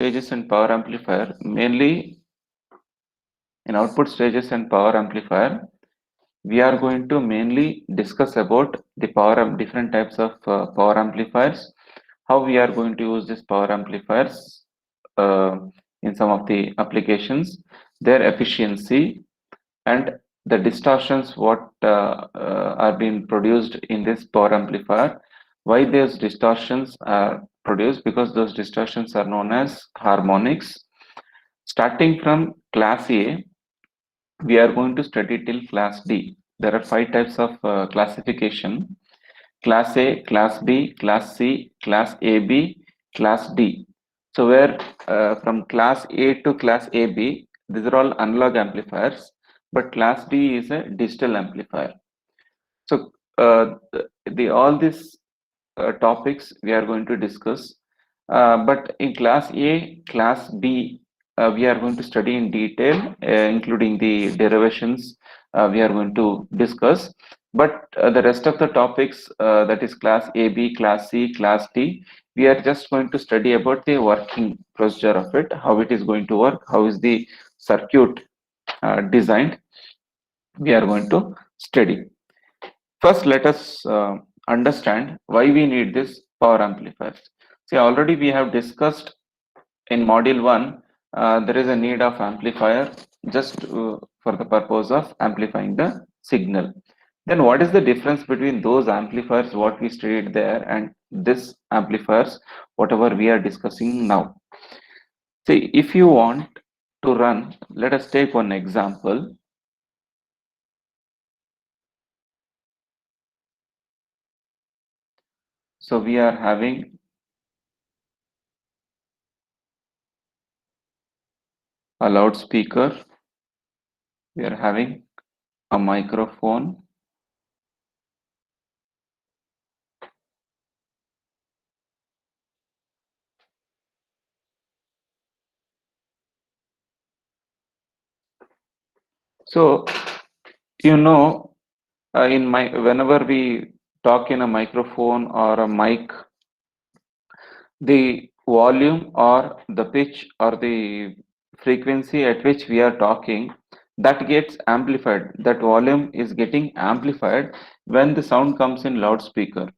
stages and power amplifier, mainly in output stages and power amplifier, we are going to mainly discuss about the different types of power amplifiers, how we are going to use these power amplifiers uh, in some of the applications, their efficiency, and the distortions what are being produced in this power amplifier, why those distortions are produced, because those distortions are known as harmonics. Starting from class A, we are going to study till class D. There are five types of classification: class A, class B, class C, class AB, class D. So where from class A to class AB, these are all analog amplifiers, but class D is a digital amplifier. So the all these topics we are going to discuss. But in class A, class B, we are going to study in detail, including the derivations we are going to discuss. But the rest of the topics, that is class A, B, class C, class D, we are just going to study about the working procedure of it, how it is going to work, how is the circuit designed, we are going to study. First, let us understand why we need this power amplifiers. See, already we have discussed in module 1, there is a need of amplifier just for the purpose of amplifying the signal. Then what is the difference between those amplifiers, what we studied there, and this amplifiers, whatever we are discussing now? See, if you want to run, let us take one example. So we are having a loudspeaker, we are having a microphone, so in my whenever we talk in a microphone or a mic, the volume or the pitch or the frequency at which we are talking, that gets amplified, that volume is getting amplified when the sound comes in loudspeaker.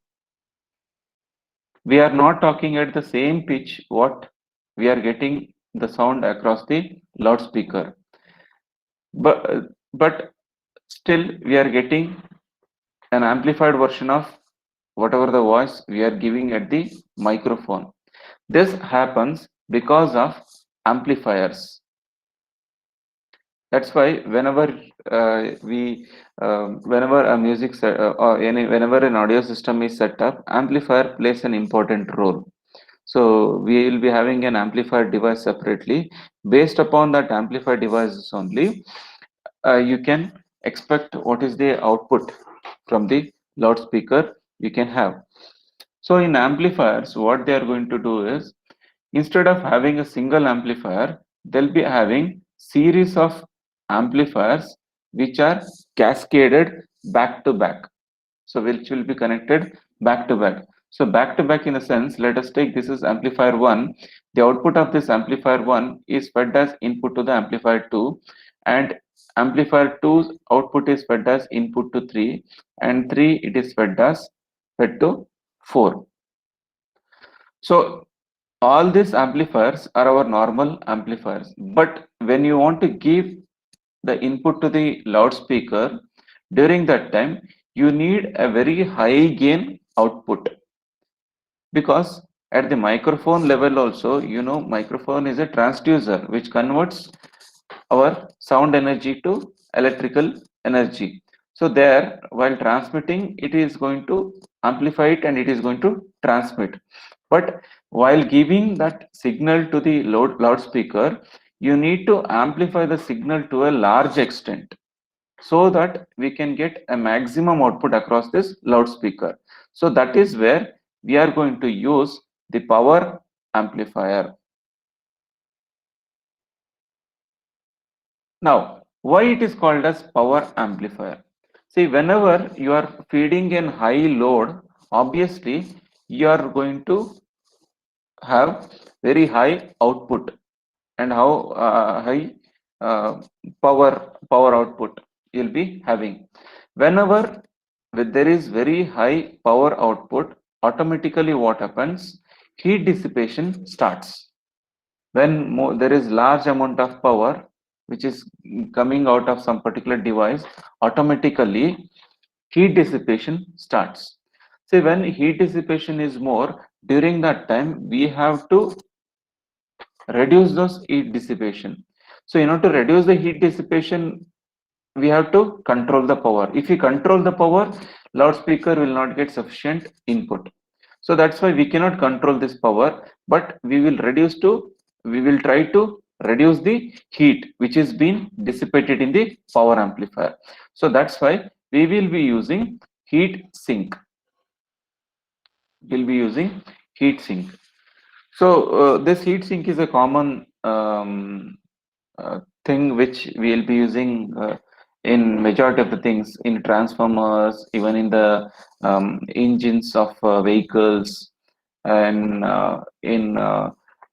We are not talking at the same pitch what we are getting the sound across the loudspeaker, but still we are getting an amplified version of whatever the voice we are giving at the microphone. This happens because of amplifiers. That's why whenever a whenever an audio system is set up, amplifier plays an important role. So we will be having an amplifier device separately. Based upon that amplifier devices only, you can expect what is the output from the loudspeaker you can have. So in amplifiers, what they are going to do is, instead of having a single amplifier, they'll be having series of amplifiers which are cascaded back to back. So which will be connected back to back. So back to back in a sense, let us take this is amplifier 1. The output of this amplifier 1 is fed as input to the amplifier 2, and amplifier 2's output is fed as input to 3, and 3 it is fed to 4. So all these amplifiers are our normal amplifiers, but when you want to give the input to the loudspeaker, during that time you need a very high gain output, because at the microphone level also, microphone is a transducer which converts our sound energy to electrical energy. So there, while transmitting, it is going to amplify it and it is going to transmit. But while giving that signal to the loudspeaker, you need to amplify the signal to a large extent so that we can get a maximum output across this loudspeaker. So that is where we are going to use the power amplifier. Now, why it is called as power amplifier? See, whenever you are feeding in high load, obviously you are going to have very high output and how high uh, power output you'll be having. Whenever there is very high power output, automatically what happens, heat dissipation starts. When there is large amount of power which is coming out of some particular device, automatically heat dissipation starts. See, when heat dissipation is more, during that time we have to reduce those heat dissipation. So in order to reduce the heat dissipation, we have to control the power. If we control the power, loudspeaker will not get sufficient input. So that's why we cannot control this power, but we will try to reduce the heat which is being dissipated in the power amplifier. So that's why we will be using heat sink. We'll be using heat sink. So this heat sink is a common thing which we'll be using in majority of the things in transformers, even in the engines of vehicles, and in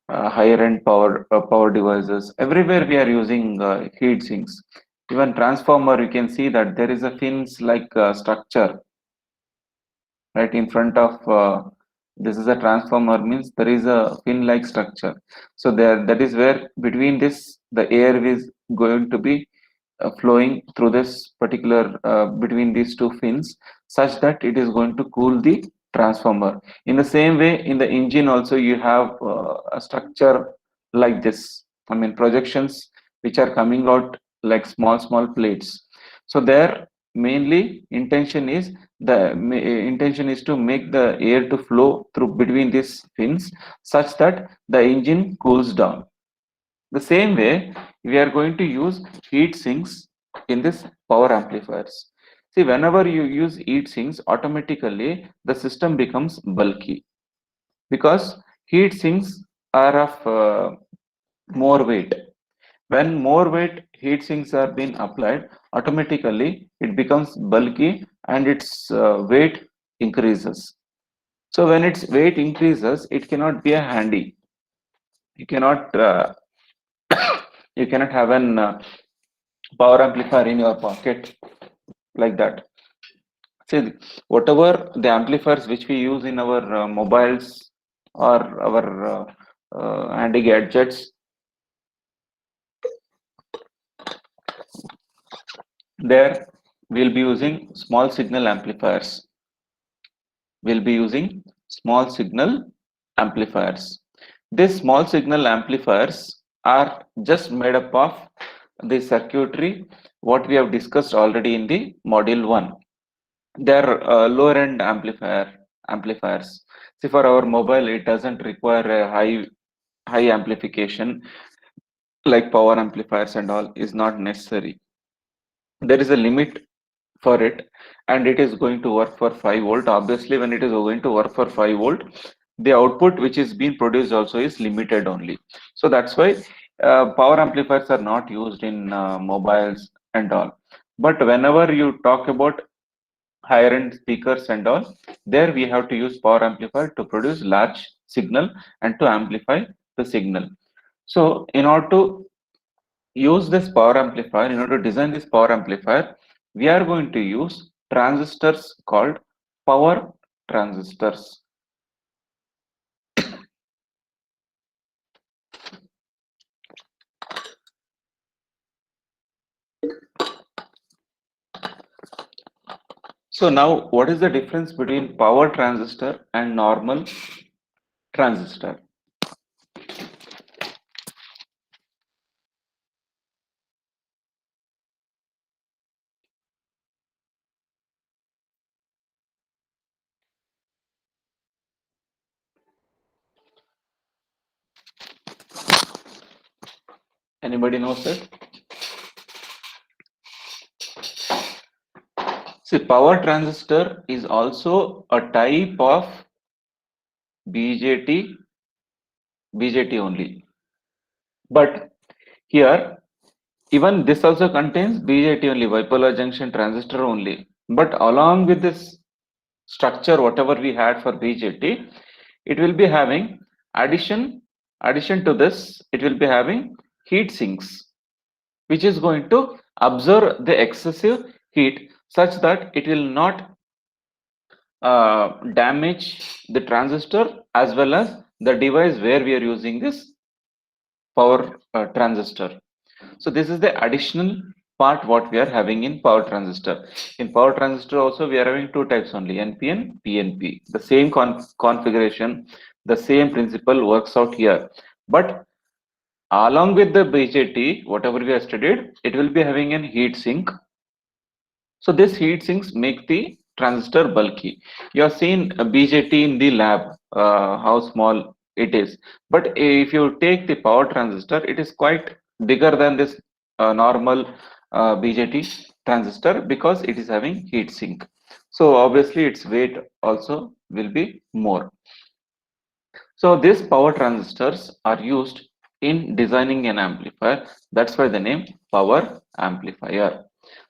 higher end power devices. Everywhere we are using heat sinks. Even transformer, you can see that there is a fins like structure right in front of this is a transformer, means there is a fin like structure. So there, that is where between this the air is going to be flowing through this particular between these two fins, such that it is going to cool the transformer. In the same way, in the engine also you have a structure like this, I mean projections which are coming out like small plates. So there mainly intention is to make the air to flow through between these fins, such that the engine cools down. The same way, we are going to use heat sinks in this power amplifiers. See, whenever you use heat sinks, automatically the system becomes bulky, because heat sinks are of more weight. When more weight heat sinks are being applied, automatically it becomes bulky and its weight increases. So when its weight increases, it cannot be a handy. You cannot you cannot have an power amplifier in your pocket like that. See, whatever the amplifiers which we use in our mobiles or our handy gadgets, there we'll be using small signal amplifiers. We'll be using small signal amplifiers. These small signal amplifiers are just made up of the circuitry what we have discussed already in the module 1. They're lower end amplifiers. See, for our mobile, it doesn't require a high amplification like power amplifiers and all is not necessary. There is a limit for it, and it is going to work for 5 volt. Obviously, when it is going to work for 5 volt, the output which is being produced also is limited only. So that's why power amplifiers are not used in mobiles and all. But whenever you talk about higher end speakers and all, there we have to use power amplifier to produce large signal and to amplify the signal. So in order to use this power amplifier, in order to design this power amplifier, we are going to use transistors called power transistors. So now what is the difference between power transistor and normal transistor? Anybody knows it? See, power transistor is also a type of BJT only. But here, even this also contains BJT only, bipolar junction transistor only. But along with this structure, whatever we had for BJT, it will be having addition Addition to this, it will be having heat sinks, which is going to absorb the excessive heat such that it will not damage the transistor as well as the device where we are using this power transistor. So this is the additional part what we are having in power transistor. In power transistor also we are having two types only, NPN, PNP. The same configuration, the same principle works out here. But along with the BJT, whatever we have studied, it will be having an heat sink. So this heat sinks make the transistor bulky. You have seen a BJT in the lab, how small it is. But if you take the power transistor, it is quite bigger than this normal BJT transistor because it is having heat sink. So obviously its weight also will be more. So these power transistors are used in designing an amplifier. That's why the name power amplifier.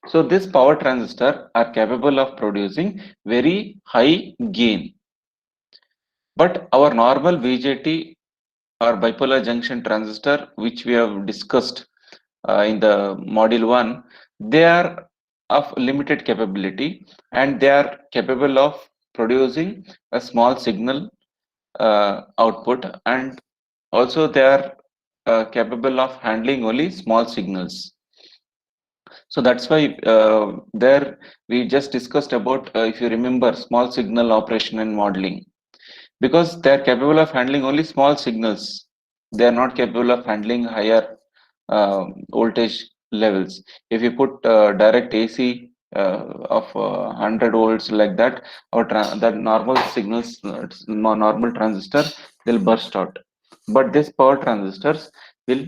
So this power transistor are capable of producing very high gain. But our normal BJT or bipolar junction transistor, which we have discussed in the module 1, they are of limited capability and they are capable of producing a small signal output, and also they are capable of handling only small signals. So that's why there we just discussed about, if you remember, small signal operation and modeling, because they are capable of handling only small signals. They are not capable of handling higher voltage levels. If you put direct AC of 100 volts like that, or that normal signals, normal transistor will burst out. But these power transistors will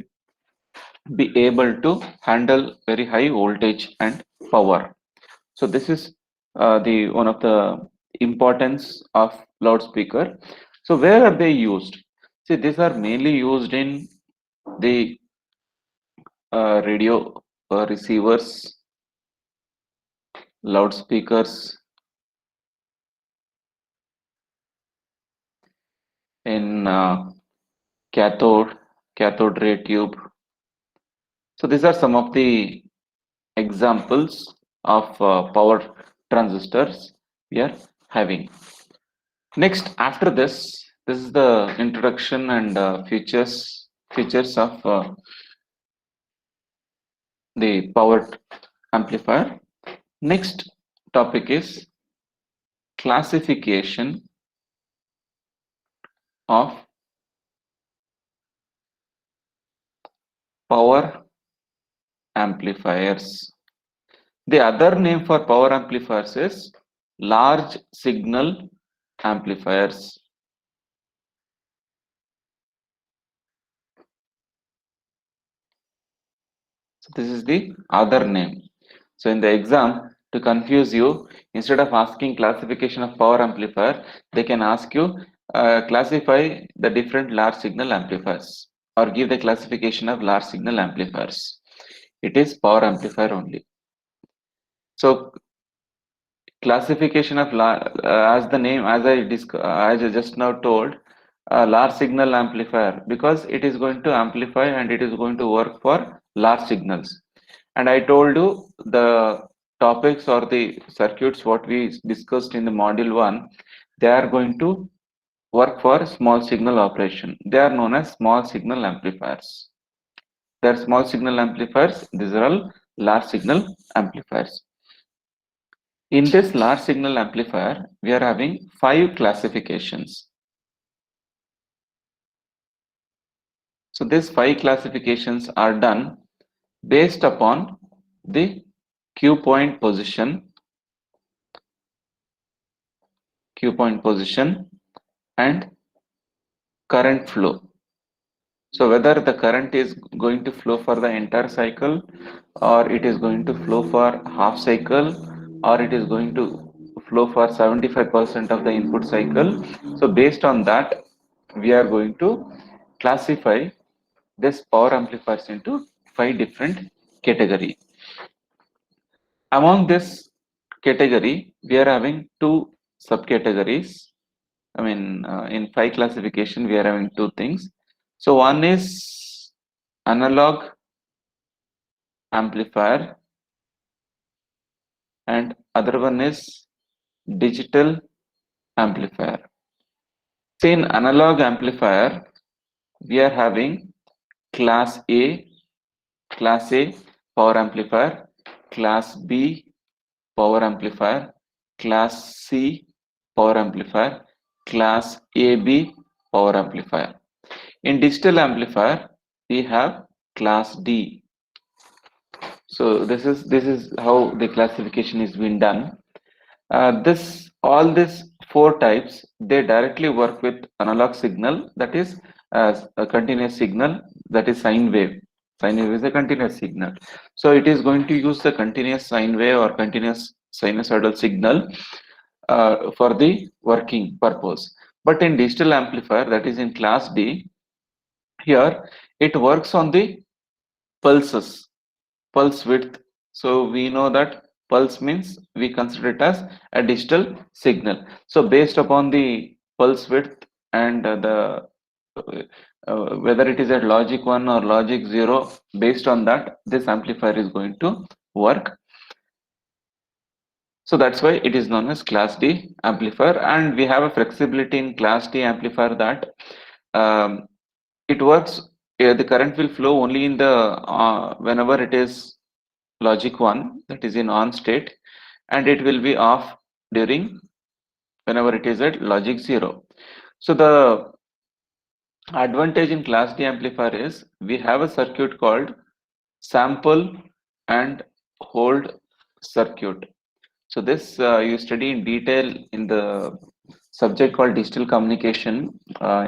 be able to handle very high voltage and power. So this is the one of the importance of loudspeaker. So where are they used? See, these are mainly used in the radio receivers, loudspeakers, in cathode ray tube. So these are some of the examples of power transistors we are having. Next, after this is the introduction and features of the power amplifier. Next topic is classification of power amplifiers. The other name for power amplifiers is large signal amplifiers. So this is the other name. So in the exam, to confuse you, instead of asking classification of power amplifier, they can ask you classify the different large signal amplifiers, or give the classification of large signal amplifiers. It is power amplifier only. So classification of as the name, as I just now told, large signal amplifier, because it is going to amplify and it is going to work for large signals. And I told you the topics or the circuits what we discussed in the module 1, they are going to work for small signal operation. They are known as small signal amplifiers. They are small signal amplifiers. These are all large signal amplifiers. In this large signal amplifier, we are having 5 classifications. So these 5 classifications are done based upon the Q point position, and current flow. So whether the current is going to flow for the entire cycle, or it is going to flow for half cycle, or it is going to flow for 75% of the input cycle. So based on that, we are going to classify this power amplifiers into 5 different categories. Among this category, we are having 2 subcategories. I mean, in 5 classification, we are having 2 things. So one is analog amplifier and other one is digital amplifier. So in analog amplifier, we are having class A power amplifier, class B power amplifier, class C power amplifier, class AB power amplifier. In digital amplifier, we have class D. So this is how the classification is being done. This all these four types, they directly work with analog signal, that is a continuous signal, that is sine wave. Sine wave is a continuous signal. So it is going to use the continuous sine wave or continuous sinusoidal signal for the working purpose. But in digital amplifier, that is in class D, here it works on the pulses, pulse width. So we know that pulse means we consider it as a digital signal. So based upon the pulse width and whether it is at logic 1 or logic 0, based on that, this amplifier is going to work. So that's why it is known as class D amplifier, and we have a flexibility in class D amplifier that um, it works. The current will flow only in the whenever it is logic 1, that is in on state, and it will be off during whenever it is at logic 0. So the advantage in class D amplifier is we have a circuit called sample and hold circuit. So this you study in detail in the subject called digital communication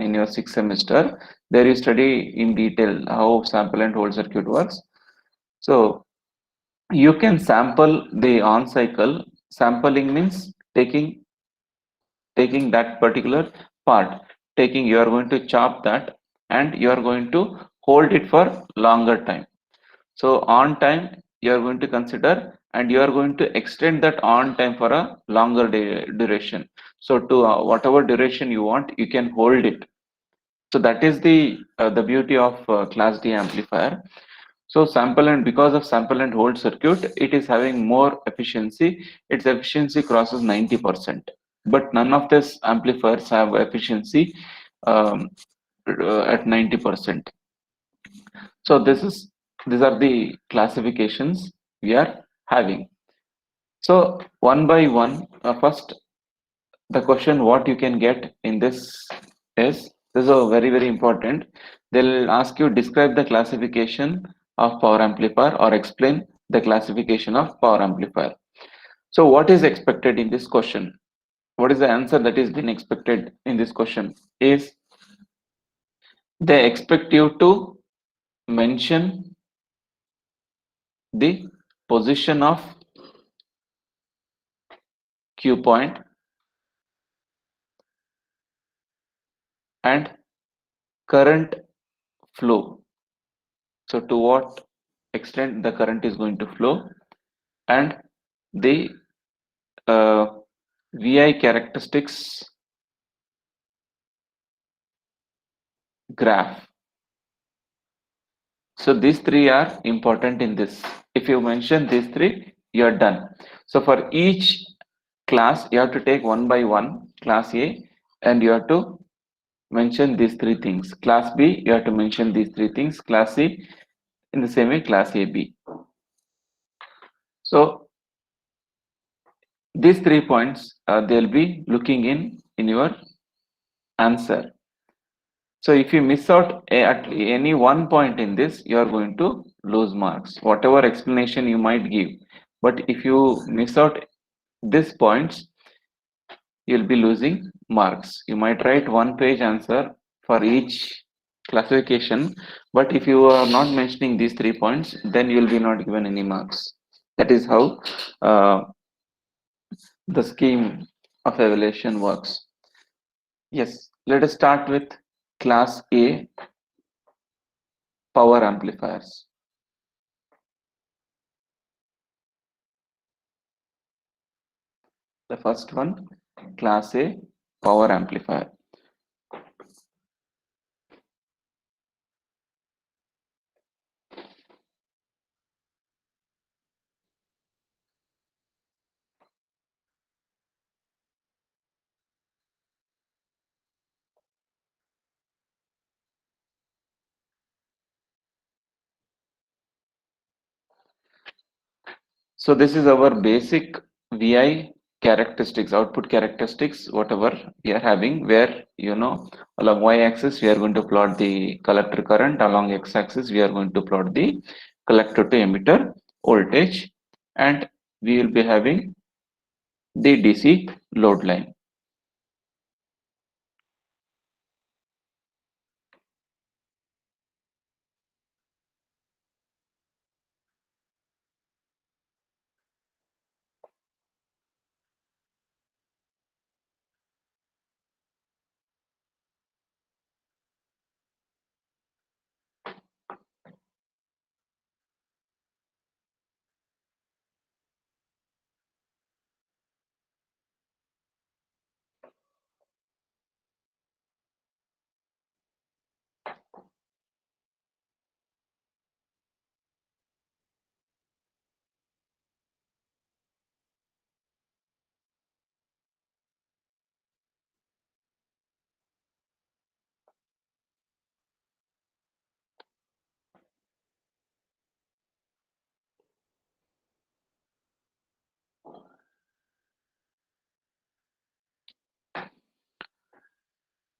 in your sixth semester. There you study in detail how sample and hold circuit works. So you can sample the on cycle. Sampling means taking that particular part. Taking, you are going to chop that and you are going to hold it for longer time. So on time you are going to consider and you are going to extend that on time for a longer duration. So to whatever duration you want, you can hold it. So that is the beauty of class D amplifier. So sample and because of sample and hold circuit, it is having more efficiency. Its efficiency crosses 90%. But none of these amplifiers have efficiency um, at 90%. So these are the classifications we are having. So one by one, first the question what you can get in this is a very important. They'll ask you describe the classification of power amplifier or explain the classification of power amplifier. So what is expected in this question? What is the answer that is being expected in this question? Is they expect you to mention the position of Q point and current flow. So to what extent the current is going to flow and the uh, VI characteristics graph. So these three are important in this. If you mention these three, you are done. So for each class, you have to take one by one class A and you have to mention these three things. Class B, you have to mention these three things. Class C, in the same way, class AB. So these 3 points they'll be looking in your answer. So if you miss out at any one point in this, you are going to lose marks, whatever explanation you might give. But if you miss out these points, you'll be losing marks. You might write one page answer for each classification, but if you are not mentioning these 3 points, then you'll be not given any marks. That is how uh, the scheme of evaluation works. Yes, let us start with class A power amplifiers. The first one, class A power amplifier. So this is our basic VI characteristics, output characteristics, whatever we are having, where along y-axis we are going to plot the collector current, along x-axis we are going to plot the collector to emitter voltage, and we will be having the DC load line.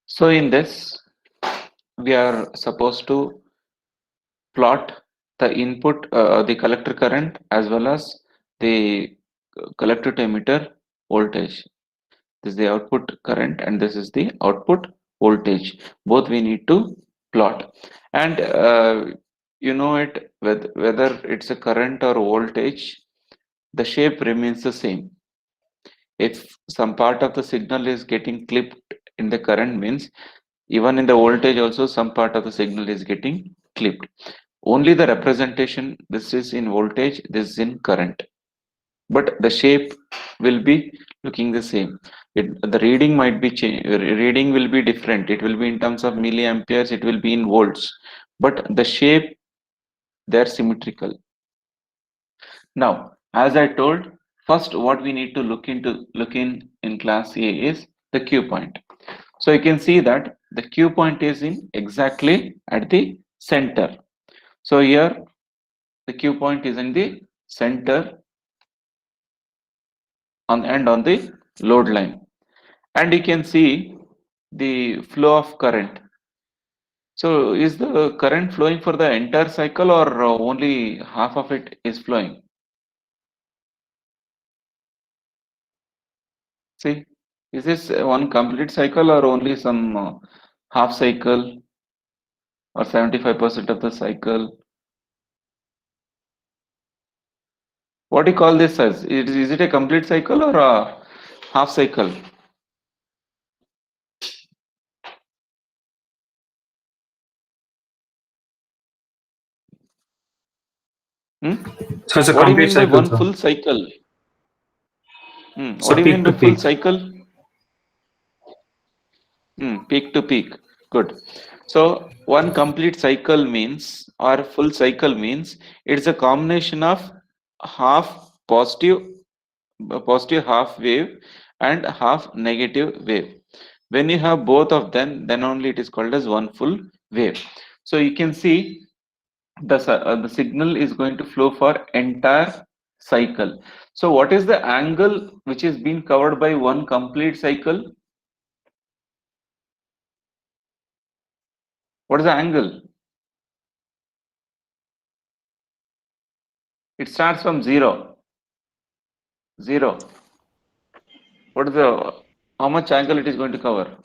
So in this, we are supposed to plot the input, the collector current, as well as the collector to emitter voltage. This is the output current and this is the output voltage. Both we need to plot. And whether it's a current or voltage, the shape remains the same. If some part of the signal is getting clipped in the current, means even in the voltage also some part of the signal is getting clipped. Only the representation, this is in voltage, this is in current, but the shape will be looking the same. The reading might be reading will be different. It will be in terms of milliamperes, it will be in volts, but the shape, they're symmetrical. Now, as I told, first what we need to look in class A is the Q point. So you can see that the Q point is in exactly at the center. So here the Q point is in the center on the load line, and you can see the flow of current. So is the current flowing for the entire cycle, or only half of it is flowing? See, is this one complete cycle or only some half cycle or 75% of the cycle? What do you call this as? Is it a complete cycle or a half cycle? Hmm? So it's a What do you complete mean by cycle, one sir. full cycle? What So do you mean peak by to full peak. cycle? Peak to peak. Good. So one complete cycle means, or full cycle means, it's a combination of half positive half wave and half negative wave. When you have both of them, then only it is called as one full wave. So you can see the signal is going to flow for entire cycle. So what is the angle which is being covered by one complete cycle? What is the angle? It starts from zero. Zero. What is the how much angle it is going to cover?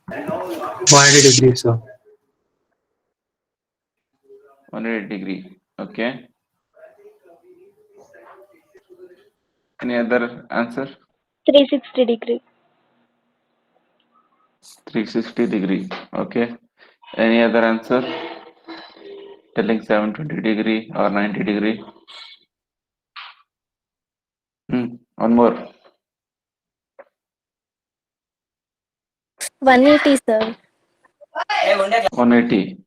180 degrees, sir. 180 degree. Okay. Any other answer? 360 degree. 360 degree. Okay. Any other answer? Telling 720 degree or 90 degree. One more. 180, sir. 180.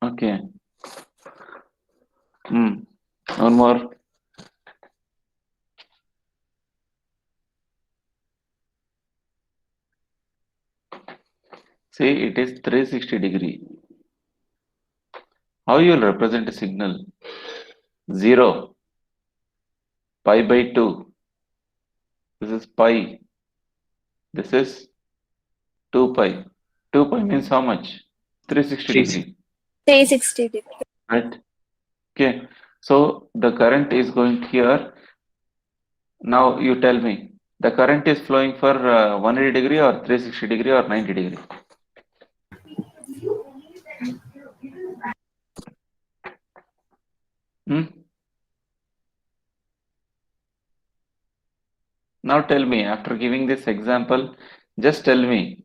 Okay. One more. See, it is 360 degree. How you will represent a signal? Zero. pi by 2. This is pi. This is 2 pi. 2 pi means how much? 360 degree, 360 degree. right? Okay. So the current is going here. Now you tell me, the current is flowing for 180 degree or 360 degree or 90 degree? Hmm? Now tell me, after giving this example, just tell me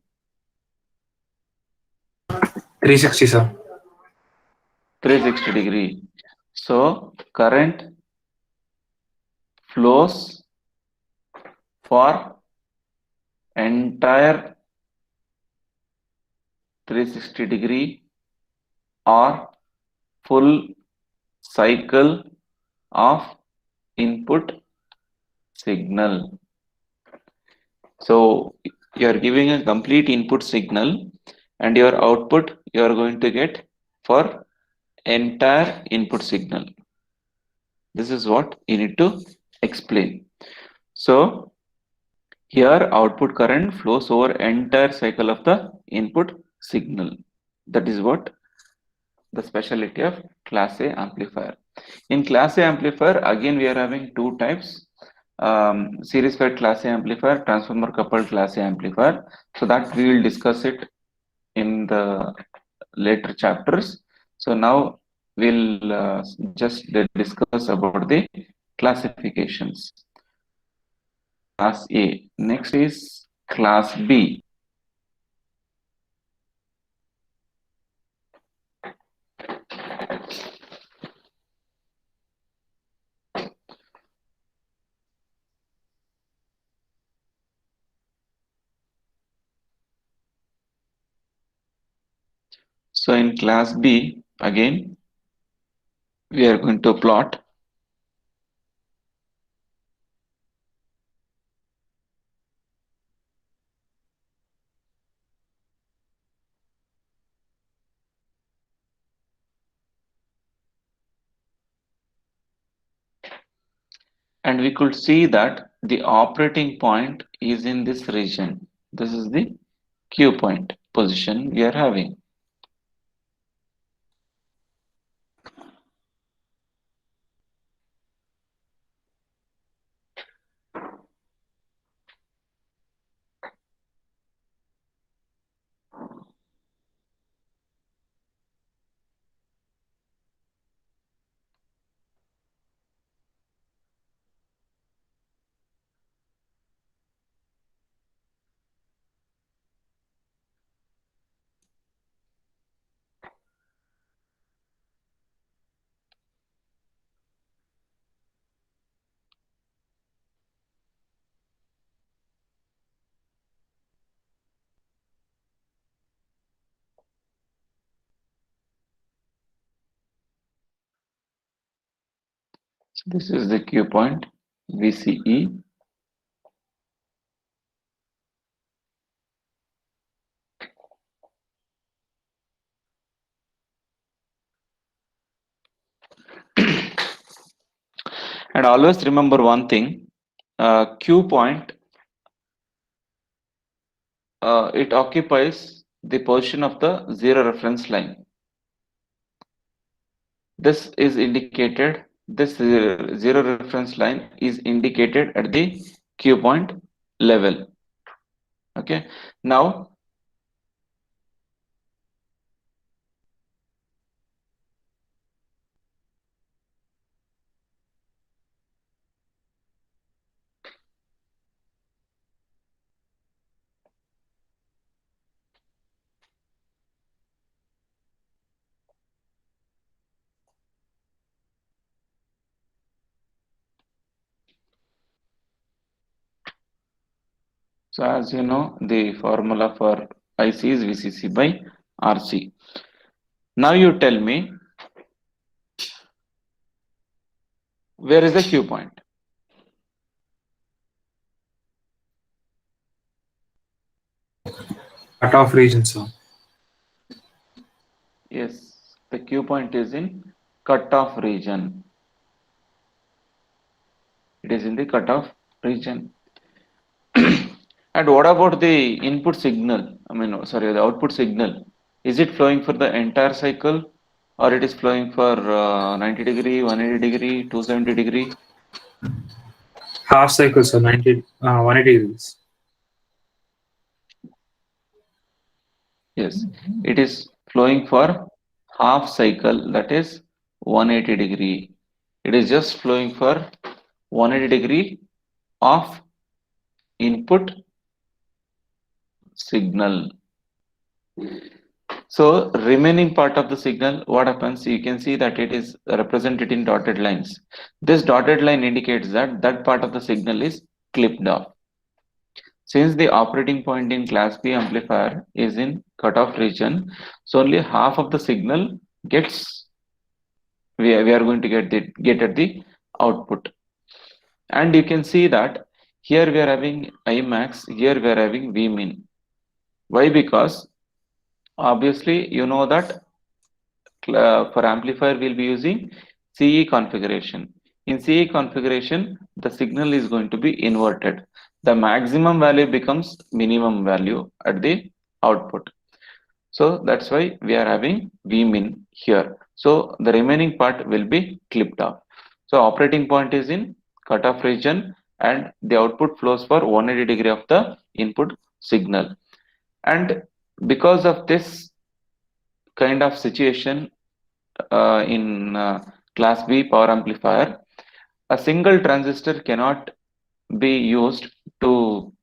360, sir. 360 degree. So current flows for entire 360 degree or full cycle of input signal. So you are giving a complete input signal and your output you are going to get for entire input signal. This is what you need to explain. So here output current flows over entire cycle of the input signal. That is what the specialty of class A amplifier. In class A amplifier, again we are having two types. Series fed class A amplifier, transformer coupled class A amplifier. So that we will discuss it in the later chapters. So now we'll just discuss about the classifications. Class A. Next is class B. So in class B, again, we are going to plot and we could see that the operating point is in this region. This is the Q point position we are having. So this is the Q point VCE. And always remember one thing, Q point, it occupies the position of the zero reference line. This is indicated, this zero reference line is indicated at the Q point level. Okay, now so as you know, the formula for IC is VCC by RC. Now you tell me, where is the Q point? Cutoff region, sir. Yes, the Q point is in cutoff region. It is in the cutoff region. And what about the input signal? I mean, sorry, the output signal. Is it flowing for the entire cycle, or it is flowing for 90 degree, 180 degree, 270 degree? Half cycle, sir. 180 degrees. Yes, it is flowing for half cycle, that is 180 degree. It is just flowing for 180 degree of input signal. So remaining part of the signal, what happens? You can see that it is represented in dotted lines. This dotted line indicates that that part of the signal is clipped off. Since the operating point in class B amplifier is in cutoff region, so only half of the signal gets we are going to get at the output. And you can see that here we are having I max, here we are having V min. Why? Because obviously you know that for amplifier we'll be using CE configuration. In CE configuration, the signal is going to be inverted. The maximum value becomes minimum value at the output. So that's why we are having V min here. So the remaining part will be clipped off. So operating point is in cutoff region and the output flows for 180 degree of the input signal. And because of this kind of situation, in class B power amplifier, a single transistor cannot be used to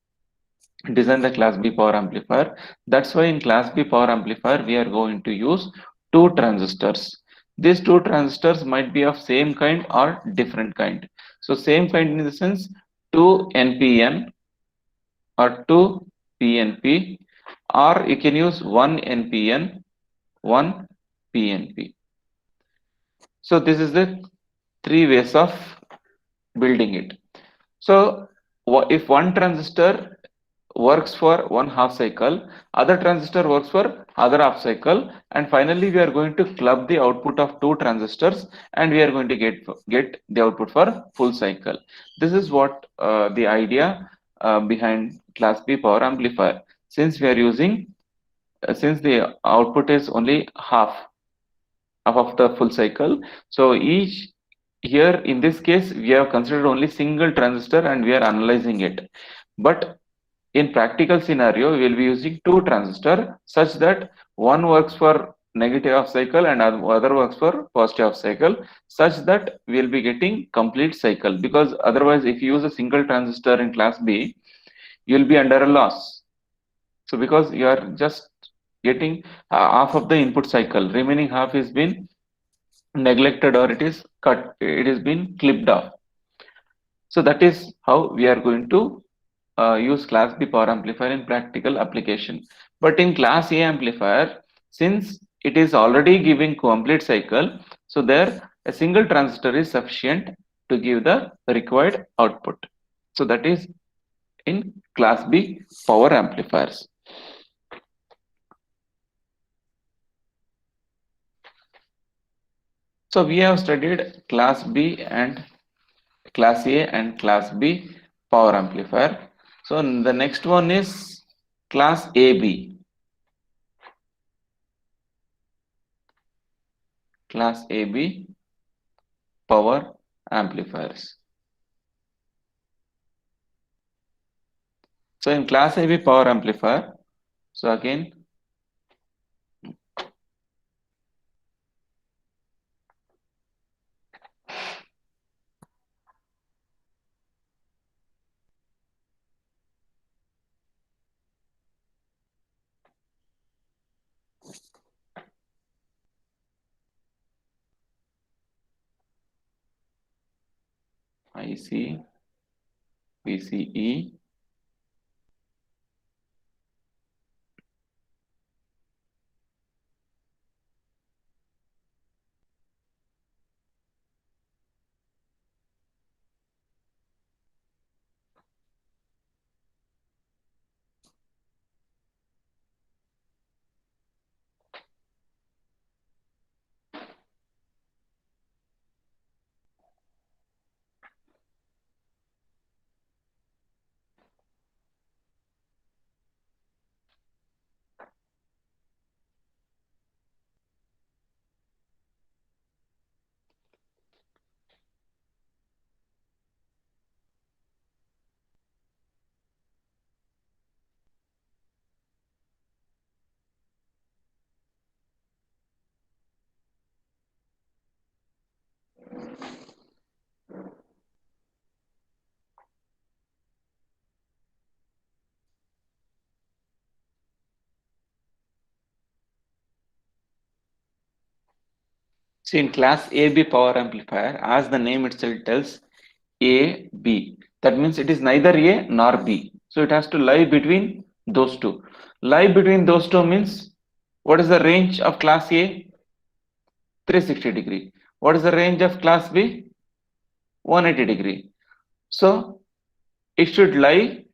design the class B power amplifier. That's why in class B power amplifier, we are going to use two transistors. These two transistors might be of same kind or different kind. So same kind in the sense 2 NPN or 2 PNP, or you can use 1 NPN, 1 PNP. So this is the three ways of building it. So if one transistor works for one half cycle, other transistor works for other half cycle, and finally we are going to club the output of two transistors and we are going to get the output for full cycle. This is what the idea behind class B power amplifier. Since we are using since the output is only half of the full cycle, so each here in this case we have considered only single transistor and we are analyzing it. But in practical scenario, we will be using two transistor such that one works for negative half cycle and other works for positive half cycle, such that we will be getting complete cycle. Because otherwise, if you use a single transistor in class B, you will be under a loss. So because you are just getting half of the input cycle, remaining half is been neglected or it is cut, it is been clipped off. So that is how we are going to use class B power amplifier in practical application. But in class A amplifier, since it is already giving complete cycle, so there a single transistor is sufficient to give the required output. So that is in class B power amplifiers. So we have studied class B and class A and class B power amplifier. So the next one is class AB. Class AB power amplifiers. So in class AB power amplifier, so again IC, VCE, See, in class AB power amplifier, as the name itself tells, A, B. That means it is neither A nor B. So it has to lie between those two. Lie between those two means, what is the range of class A? 360 degree. What is the range of class B? 180 degree. So it should lie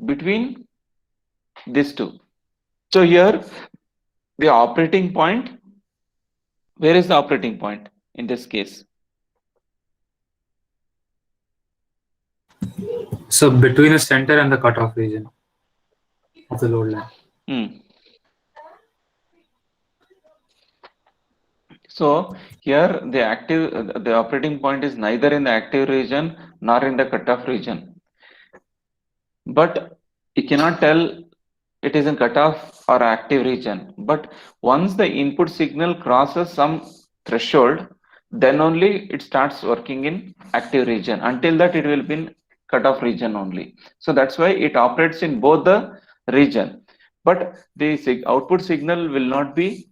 between these two. So here the operating point, where is the operating point in this case? So between the center and the cutoff region of the load line. So here the operating point is neither in the active region nor in the cutoff region. But you cannot tell it is in cutoff or active region. But once the input signal crosses some threshold, then only it starts working in active region. Until that, it will be in cutoff region only. So that's why it operates in both the region. But the output signal will not be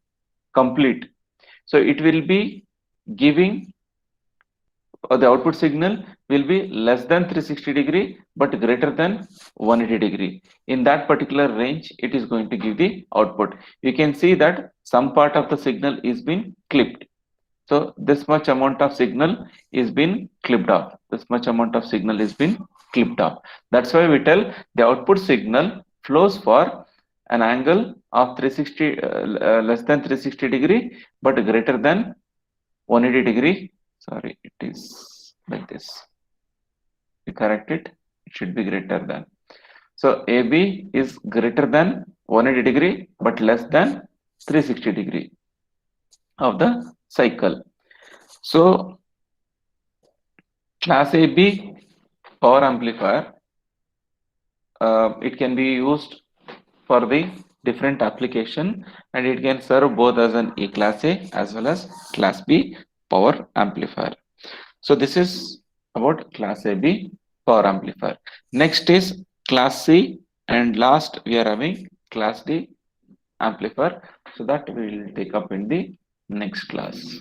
complete. So it will be giving, or the output signal will be less than 360 degree but greater than 180 degree. In that particular range, it is going to give the output. You can see that some part of the signal is being clipped. So this much amount of signal is been clipped off. This much amount of signal is been clipped off. That's why we tell the output signal flows for an angle of 360 less than 360 degree but greater than 180 degree. Sorry, it is like this. We correct it. It should be greater than. So AB is greater than 180 degree but less than 360 degree of the cycle. So class AB power amplifier, it can be used for the different application, and it can serve both as an class A as well as class B power amplifier. So this is about class AB power amplifier. Next is class C, and last we are having class D amplifier. So that we will take up in the next class.